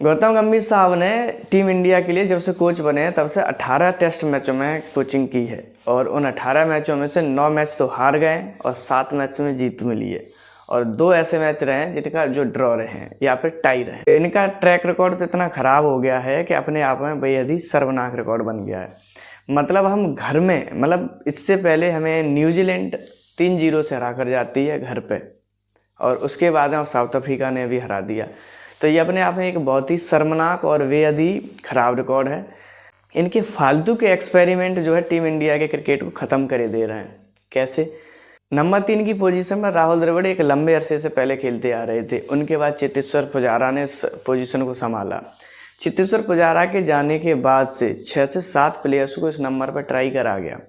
गौतम गंभीर साहब ने टीम इंडिया के लिए जब से कोच बने हैं तब से 18 टेस्ट मैचों में कोचिंग की है और उन 18 मैचों में से 9 मैच तो हार गए और 7 मैच में जीत मिली है और 2 ऐसे मैच रहे हैं जिनका जो ड्रॉ रहे हैं या फिर टाई रहे। इनका ट्रैक रिकॉर्ड तो इतना ख़राब हो गया है कि अपने आप में बेहद ही शर्मनाक रिकॉर्ड बन गया है। मतलब हम घर में इससे पहले हमें न्यूजीलैंड 3-0 से हरा कर जाती है घर पे और उसके बाद में साउथ अफ्रीका ने भी हरा दिया। तो ये अपने आप में एक बहुत ही शर्मनाक और बेहद ही ख़राब रिकॉर्ड है। इनके फालतू के एक्सपेरिमेंट जो है टीम इंडिया के क्रिकेट को ख़त्म करे दे रहे हैं। कैसे? नंबर 3 की पोजीशन पर राहुल द्रविड़ एक लंबे अरसे से पहले खेलते आ रहे थे। उनके बाद चेतेश्वर पुजारा ने इस पोजीशन को संभाला। चेतेश्वर पुजारा के जाने के बाद से 6 से 7 प्लेयर्स को इस नंबर पर ट्राई करा गया।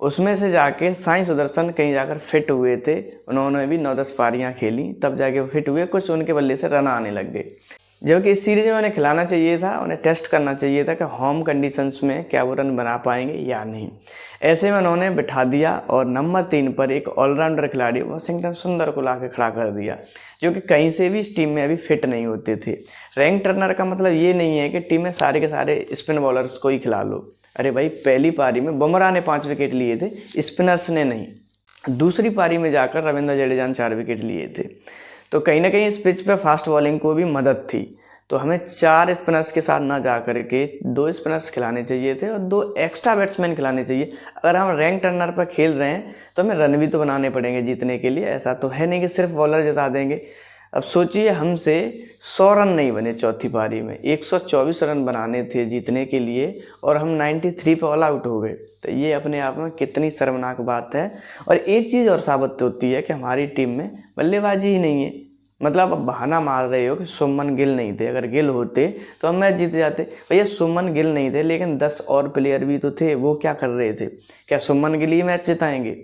उसमें से जाके साई सुदर्शन कहीं जाकर फिट हुए थे, उन्होंने भी 9-10 पारियां खेली, तब जाके वो फिट हुए, कुछ उनके बल्ले से रन आने लग गए। जबकि इस सीरीज में उन्हें खिलाना चाहिए था, उन्हें टेस्ट करना चाहिए था कि होम कंडीशंस में क्या वो रन बना पाएंगे या नहीं। ऐसे में उन्होंने बिठा दिया और नंबर 3 पर एक ऑलराउंडर खिलाड़ी वाशिंगटन सुंदर को ला के खड़ा कर दिया, जो कि कहीं से भी इस टीम में अभी फिट नहीं होते थे। रैंक टर्नर का मतलब ये नहीं है कि टीम में सारे के सारे स्पिन बॉलर्स को ही खिला लो। अरे भाई, पहली पारी में बुमराह ने 5 विकेट लिए थे, स्पिनर्स ने नहीं। दूसरी पारी में जाकर रविंद्र जडेजा ने 4 विकेट लिए थे। तो कहीं ना कहीं इस पिच पे फास्ट बॉलिंग को भी मदद थी। तो हमें 4 स्पिनर्स के साथ ना जा कर के 2 स्पिनर्स खिलाने चाहिए थे और 2 एक्स्ट्रा बैट्समैन खिलाने चाहिए। अगर हम रैंक टर्नर पर खेल रहे हैं तो हमें रन भी तो बनाने पड़ेंगे जीतने के लिए। ऐसा तो है नहीं कि सिर्फ बॉलर जिता देंगे। अब सोचिए, हमसे 100 रन नहीं बने चौथी पारी में, 124 रन बनाने थे जीतने के लिए और हम 93 पे ऑल आउट हो गए। तो ये अपने आप में कितनी शर्मनाक बात है। और एक चीज़ और साबित होती है कि हमारी टीम में बल्लेबाजी ही नहीं है। मतलब अब बहाना मार रहे हो कि शुभमन गिल नहीं थे, अगर गिल होते तो हम मैच जीत जाते। भैया, शुभमन गिल नहीं थे लेकिन 10 और प्लेयर भी तो थे। वो क्या कर रहे थे? क्या शुभमन गिल ही मैच जिताएंगे?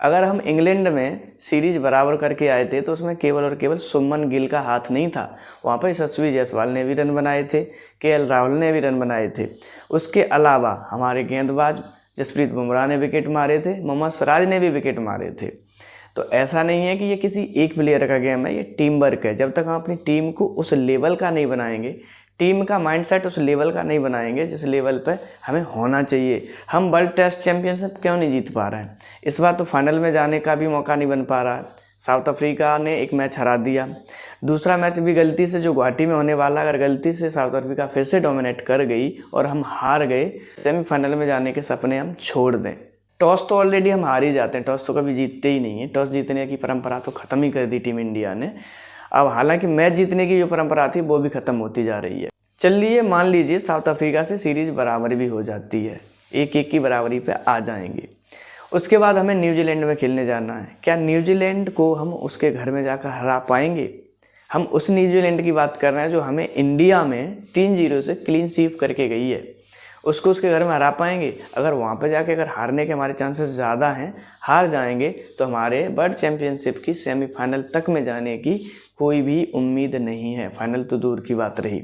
अगर हम इंग्लैंड में सीरीज बराबर करके आए थे तो उसमें केवल और केवल शुभमन गिल का हाथ नहीं था। वहाँ पर यशस्वी जायसवाल ने भी रन बनाए थे, केएल राहुल ने भी रन बनाए थे। उसके अलावा हमारे गेंदबाज जसप्रीत बुमराह ने विकेट मारे थे, मोहम्मद सिराज ने भी विकेट मारे थे। तो ऐसा नहीं है कि ये किसी एक प्लेयर का गेम है, ये टीम वर्क है। जब तक हम अपनी टीम को उस लेवल का नहीं बनाएंगे, टीम का माइंडसेट उस लेवल का नहीं बनाएंगे जिस लेवल पे हमें होना चाहिए। हम वर्ल्ड टेस्ट चैंपियनशिप क्यों नहीं जीत पा रहे हैं? इस बार तो फाइनल में जाने का भी मौका नहीं बन पा रहा है। साउथ अफ्रीका ने एक मैच हरा दिया, दूसरा मैच भी गलती से जो गुवाहाटी में होने वाला, अगर गलती से साउथ अफ्रीका फिर से डोमिनेट कर गई और हम हार गए, सेमीफाइनल में जाने के सपने हम छोड़ दें। टॉस तो ऑलरेडी हम हार ही जाते हैं, टॉस तो कभी जीतते ही नहीं है। टॉस जीतने की परंपरा तो ख़त्म ही कर दी टीम इंडिया ने। अब हालांकि मैच जीतने की जो परंपरा थी वो भी ख़त्म होती जा रही है। चलिए, मान लीजिए साउथ अफ्रीका से सीरीज बराबरी भी हो जाती है, 1-1 की बराबरी पे आ जाएंगे। उसके बाद हमें न्यूजीलैंड में खेलने जाना है। क्या न्यूजीलैंड को हम उसके घर में जाकर हरा पाएंगे? हम उस न्यूजीलैंड की बात कर रहे हैं जो हमें इंडिया में 3-0 से क्लीन स्वीप करके गई है। उसको उसके घर में हरा पाएंगे? अगर वहाँ पर जाके अगर हारने के हमारे चांसेस ज़्यादा हैं, हार जाएंगे, तो हमारे वर्ल्ड चैम्पियनशिप की सेमीफाइनल तक में जाने की कोई भी उम्मीद नहीं है। फाइनल तो दूर की बात रही।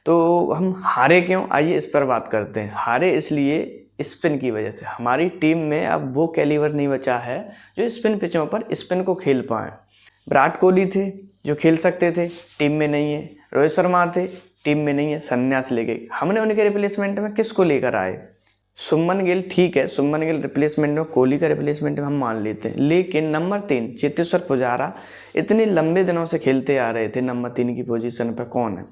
तो हम हारे क्यों? आइए इस पर बात करते हैं। हारे इसलिए स्पिन की वजह से। हमारी टीम में अब वो कैलिबर नहीं बचा है जो स्पिन पिचों पर स्पिन को खेल पाएँ। विराट कोहली थे जो खेल सकते थे, टीम में नहीं है। रोहित शर्मा थे, टीम में नहीं है, संन्यास ले गए। हमने उनके रिप्लेसमेंट में किसको लेकर आए? शुभमन गिल। ठीक है, शुभमन गिल रिप्लेसमेंट में, कोहली का रिप्लेसमेंट में हम मान लेते हैं, लेकिन नंबर 3 चेतेश्वर पुजारा इतने लंबे दिनों से खेलते आ रहे थे, नंबर 3 की पोजीशन पर कौन है?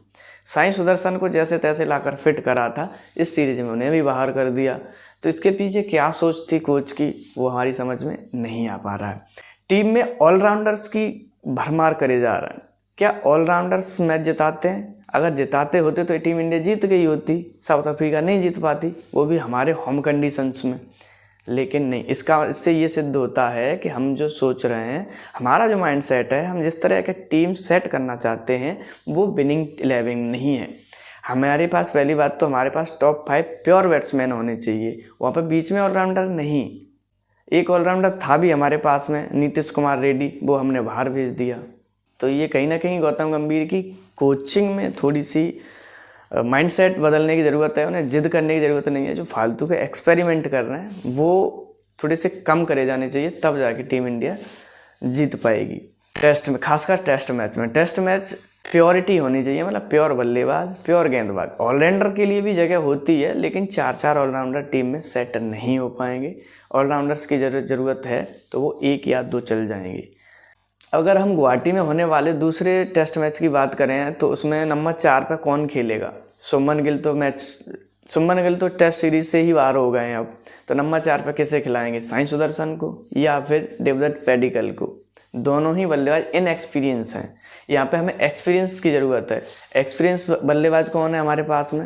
साई सुदर्शन को जैसे तैसे लाकर फिट करा था, इस सीरीज में उन्हें भी बाहर कर दिया। तो इसके पीछे क्या सोच थी कोच की, वो हमारी समझ में नहीं आ पा रहा है। टीम में ऑलराउंडर्स की भरमार करे जा रहा है। क्या ऑलराउंडर्स मैच जिताते हैं? अगर जिताते होते तो टीम इंडिया जीत गई होती, साउथ अफ्रीका नहीं जीत पाती, वो भी हमारे होम कंडीशंस में। लेकिन नहीं, इससे ये सिद्ध होता है कि हम जो सोच रहे हैं, हमारा जो माइंड सेट है, हम जिस तरह के टीम सेट करना चाहते हैं, वो विनिंग 11 नहीं है। हमारे पास पहली बात तो हमारे पास टॉप 5 प्योर बैट्समैन होने चाहिए, वहाँ पर बीच में ऑलराउंडर नहीं। एक ऑलराउंडर था भी हमारे पास में, नीतीश कुमार रेड्डी, वो हमने बाहर भेज दिया। तो ये कहीं ना कहीं गौतम गंभीर की कोचिंग में थोड़ी सी माइंडसेट बदलने की ज़रूरत है। उन्हें जिद करने की ज़रूरत नहीं है। जो फालतू के एक्सपेरिमेंट कर रहे हैं वो थोड़े से कम करे जाने चाहिए, तब जाके टीम इंडिया जीत पाएगी। टेस्ट में, खासकर टेस्ट मैच में। टेस्ट मैच प्योरिटी होनी चाहिए, मतलब प्योर बल्लेबाज, प्योर गेंदबाज। ऑलराउंडर के लिए भी जगह होती है, लेकिन 4-4 ऑलराउंडर टीम में सेट नहीं हो पाएंगे। ऑलराउंडर्स की ज़रूरत है तो वो 1 या 2 चल जाएंगे। अगर हम गुवाहाटी में होने वाले दूसरे टेस्ट मैच की बात करें तो उसमें नंबर 4 पर कौन खेलेगा? शुभमन गिल तो टेस्ट सीरीज से ही बाहर हो गए हैं अब, तो नंबर 4 पर किसे खिलाएंगे? साई सुदर्शन को या फिर देवदत्त पैडिकल को? दोनों ही बल्लेबाज इनएक्सपीरियंस हैं। यहाँ पे हमें एक्सपीरियंस की ज़रूरत है। एक्सपीरियंस बल्लेबाज कौन है हमारे पास में?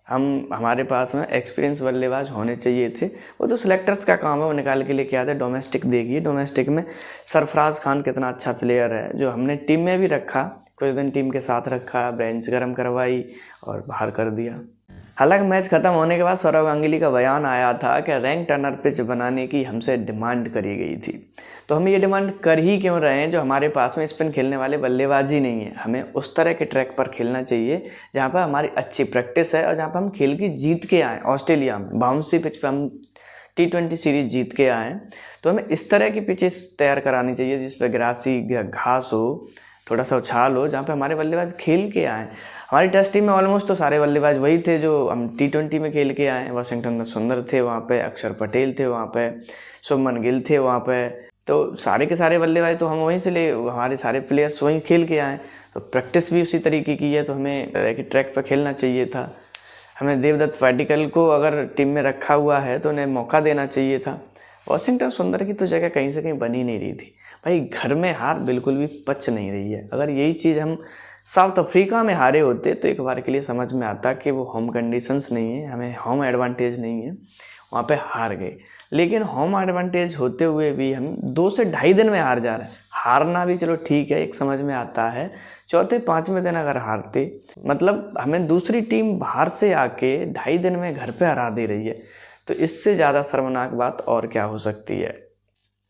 हमारे पास में एक्सपीरियंस बल्लेबाज होने चाहिए थे। वो तो सिलेक्टर्स का काम है, वो निकाल के लेके आते। डोमेस्टिक देखिए, डोमेस्टिक में सरफराज खान कितना अच्छा प्लेयर है, जो हमने टीम में भी रखा, कुछ दिन टीम के साथ रखा, बेंच गर्म करवाई और बाहर कर दिया। हालांकि मैच खत्म होने के बाद सौरव गांगुली का बयान आया था कि रैंक टर्नर पिच बनाने की हमसे डिमांड करी गई थी। तो हम ये डिमांड कर ही क्यों रहे हैं? जो हमारे पास में स्पिन खेलने वाले बल्लेबाज ही नहीं है। हमें उस तरह के ट्रैक पर खेलना चाहिए जहाँ पर हमारी अच्छी प्रैक्टिस है और जहाँ पर हम खेल की जीत के आएँ। ऑस्ट्रेलिया में बाउंसी पिच पर हम T20 सीरीज जीत के आएँ, तो हमें इस तरह की पिचेस तैयार करानी चाहिए जिस पर ग्रासी घास हो, थोड़ा सा उछाल हो, जहाँ पे हमारे बल्लेबाज खेल के आएँ। हमारी टेस्ट टीम में ऑलमोस्ट तो सारे बल्लेबाज वही थे जो हम T20 में खेल के आए। वाशिंगटन सुंदर थे वहाँ पे, अक्षर पटेल थे वहाँ पे, शुभमन गिल थे वहाँ पे, तो सारे के सारे बल्लेबाज तो हम वहीं से हमारे सारे प्लेयर्स वहीं खेल के आए। तो प्रैक्टिस भी उसी तरीके की है, तो हमें एक ट्रैक पर खेलना चाहिए था। हमें देवदत्त पैडिकल को अगर टीम में रखा हुआ है तो उन्हें मौका देना चाहिए था। वाशिंगटन सुंदर की तो जगह कहीं से कहीं बनी नहीं रही थी। भाई घर में हार बिल्कुल भी पच नहीं रही है। अगर यही चीज़ हम साउथ अफ्रीका में हारे होते तो एक बार के लिए समझ में आता कि वो होम कंडीशंस नहीं है, हमें होम एडवांटेज नहीं है, वहाँ पे हार गए। लेकिन होम एडवांटेज होते हुए भी हम 2 से ढाई दिन में हार जा रहे हैं। हारना भी चलो ठीक है, एक समझ में आता है, चौथे 5वें दिन अगर हारते, मतलब हमें दूसरी टीम बाहर से आके 2.5 दिन में घर पे हरा दे रही है, तो इससे ज़्यादा शर्मनाक बात और क्या हो सकती है।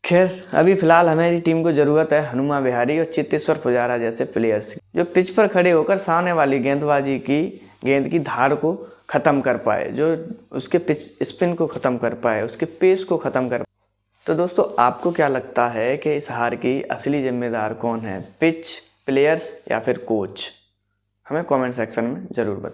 खैर अभी फ़िलहाल हमारी टीम को ज़रूरत है हनुमा विहारी और चेतेश्वर पुजारा जैसे प्लेयर्स की, जो पिच पर खड़े होकर सामने वाली गेंद की धार को ख़त्म कर पाए, जो उसके पिच स्पिन को ख़त्म कर पाए, उसके पेस को ख़त्म कर पाए। तो दोस्तों आपको क्या लगता है कि इस हार की असली जिम्मेदार कौन है? पिच, प्लेयर्स या फिर कोच? हमें कमेंट सेक्शन में ज़रूर बताएं।